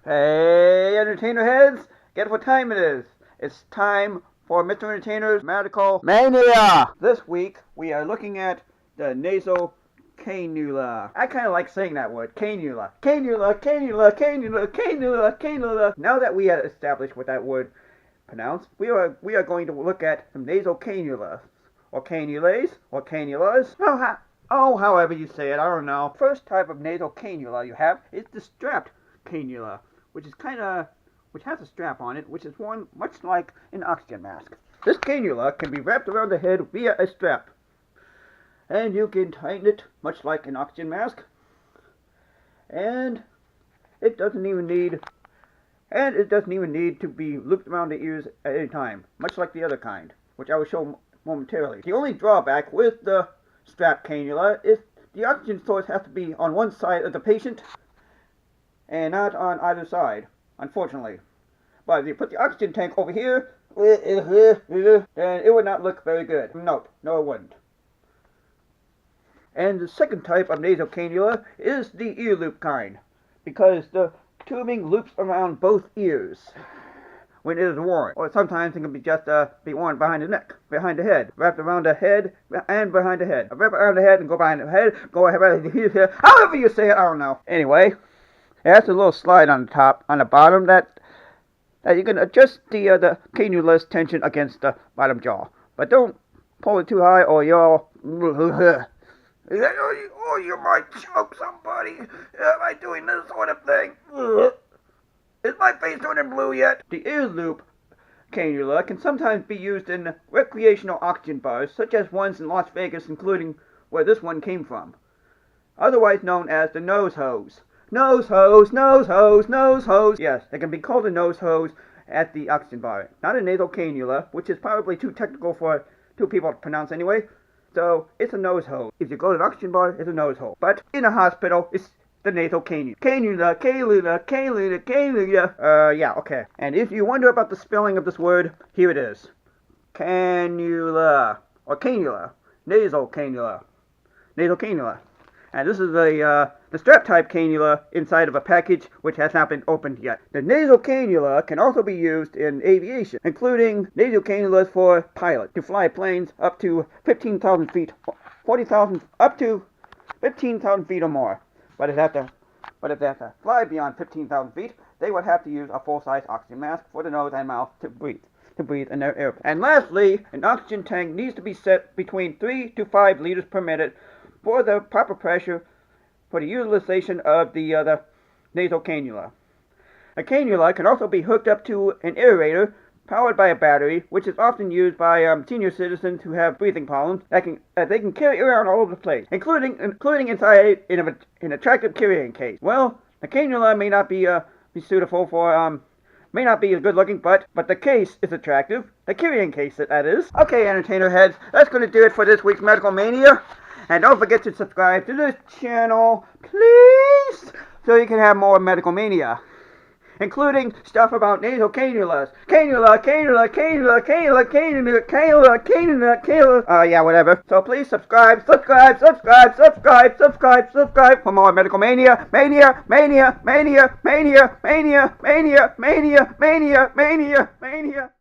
Hey, entertainer heads! Guess what time it is? It's time for Mr. Entertainer's Medical Mania! This week, we are looking at the nasal cannula. I kind of like saying that word, cannula. Cannula, cannula, cannula, cannula, cannula. Now that we have established what that word pronounced, we are going to look at some nasal cannulas, or cannulas, or cannulas. However you say it, I don't know. First type of nasal cannula you have is the strapped cannula, which has a strap on it, which is worn much like an oxygen mask. This cannula can be wrapped around the head via a strap, and you can tighten it much like an oxygen mask, and it doesn't even need to be looped around the ears at any time, much like the other kind, which I will show momentarily. The only drawback with the strap cannula is the oxygen source has to be on one side of the patient and not on either side, unfortunately. But if you put the oxygen tank over here, then it would not look very good. Nope, no it wouldn't. And the second type of nasal cannula is the ear loop kind, because the tubing loops around both ears when it is worn, or sometimes it can be just be worn behind the neck, behind the head, wrapped around the head and behind the head. Wrap around the head and go behind the head, go around the head, however you say it, I don't know. Anyway, it has a little slide on the top, on the bottom that you can adjust the cannula's tension against the bottom jaw. But don't pull it too high or you'll or you might choke somebody by doing this sort of thing. Is my face turning blue yet? The ear loop cannula can sometimes be used in recreational oxygen bars, such as ones in Las Vegas, including where this one came from, otherwise known as the nose hose. Nose hose, nose hose, nose hose. Yes, they can be called a nose hose at the oxygen bar. Not a nasal cannula, which is probably too technical for two people to pronounce anyway. So, it's a nose hose. If you go to the oxygen bar, it's a nose hose. But in a hospital, it's the nasal cannula. Cannula, cannula, cannula, cannula. Yeah, okay. And if you wonder about the spelling of this word, here it is. Cannula. Or cannula. Nasal cannula. Nasal cannula. And this is the strap type cannula inside of a package which has not been opened yet. The nasal cannula can also be used in aviation, including nasal cannulas for pilots to fly planes up to 15,000 feet, 40,000, up to 15,000 feet or more. But if they have to fly beyond 15,000 feet, they would have to use a full-size oxygen mask for the nose and mouth to breathe in their airplane. And lastly, an oxygen tank needs to be set between 3 to 5 liters per minute for the proper pressure for the utilization of the nasal cannula. A cannula can also be hooked up to an aerator powered by a battery, which is often used by senior citizens who have breathing problems that they can carry around all over the place, including inside an attractive carrying case. Well, the cannula may not be suitable for may not be good looking, but the case is attractive. The carrying case, that is. Okay, entertainer heads, that's going to do it for this week's Medical Mania. And don't forget to subscribe to this channel, please, so you can have more Medical Mania, including stuff about nasal cannulas. Cannula, cannula, cannula, cannula, cannula, cannula, cannula, cannula. Yeah, whatever. So please subscribe for more Medical Mania. Mania, mania, mania, mania, mania, mania, mania, mania, mania, mania.